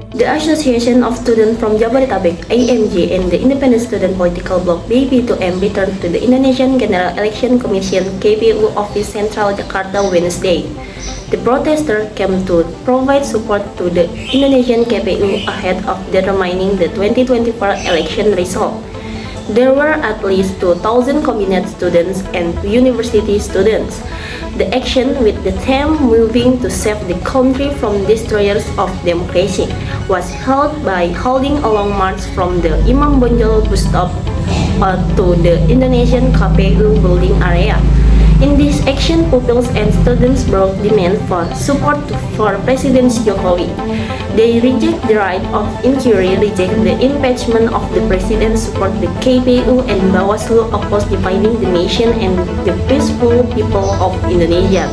The Association of Students from Jabodetabek (AMJ) and the Independent Student Political Bloc (BP2M) returned to the Indonesian General Election Commission (KPU) office Central Jakarta Wednesday. The protesters came to provide support to the Indonesian KPU ahead of determining the 2024 election result. There were at least 2,000 combined students and university students. The action, with the theme "Moving to Save the Country from Destroyers of Democracy," was held by holding a long march from the Imam Bonjol bus stop to the Indonesian KPU building area. In this action, pupils and students brought demand for support for President Jokowi. They reject the right of inquiry, reject the impeachment of the president, support the KPU and Bawaslu, oppose dividing the nation and the peaceful people of Indonesia.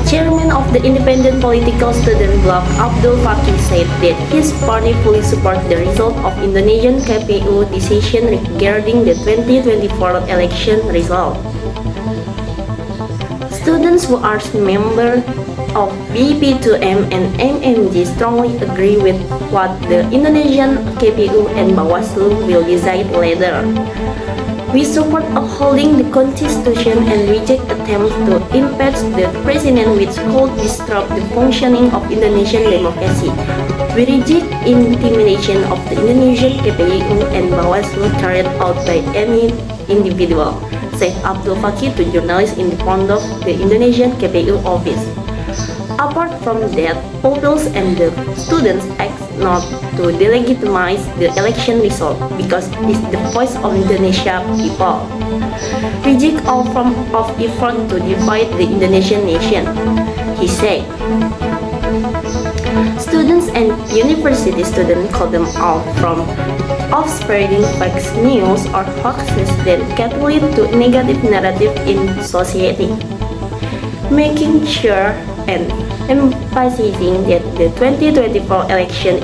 Chairman of the Independent Political Student Bloc, Abdul Fakih, said that his party fully supports the result of Indonesian KPU decision regarding the 2024 election result. Students who are members of BP2M and AMJ strongly agree with what the Indonesian KPU and Bawaslu will decide later. We support upholding the Constitution and reject attempts to impeach the president which could disrupt the functioning of Indonesian democracy. We reject intimidation of the Indonesian KPU and Bawaslu carried out by any individual, said Abdul Fakih to journalists in the front of the Indonesian KPU office. Apart from that, pupils and the students ask not to delegitimize the election result because it's the voice of Indonesia people. Reject all form of effort to divide the Indonesian nation, he said. Students and university students call them out from spreading fake news or hoaxes that can lead to negative narrative in society. Making sure and emphasizing that the 2024 election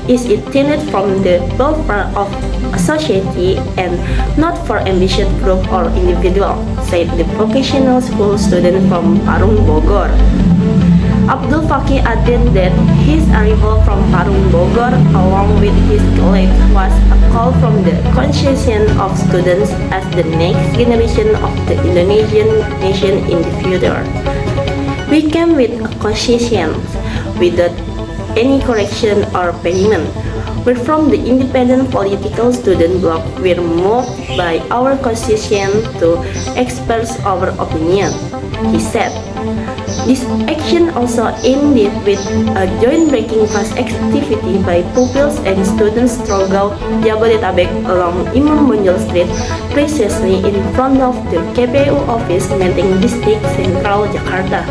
is intended from the welfare of a society and not for ambitious group or individual, said the vocational school student from Parung, Bogor. Abdul Fakih added that his arrival from Parung, Bogor, along with his colleagues, was a call from the conscience of students as the next generation of the Indonesian nation in the future. We came with a conscience without any correction or payment. We're from the Independent Political Student Bloc. We're moved by our conscience to express our opinion, he said. This action also ended with a joint-breaking fast activity by pupils and students throughout Jabodetabek along Imam Bonjol Street, precisely in front of the KPU office Menteng District, Central Jakarta.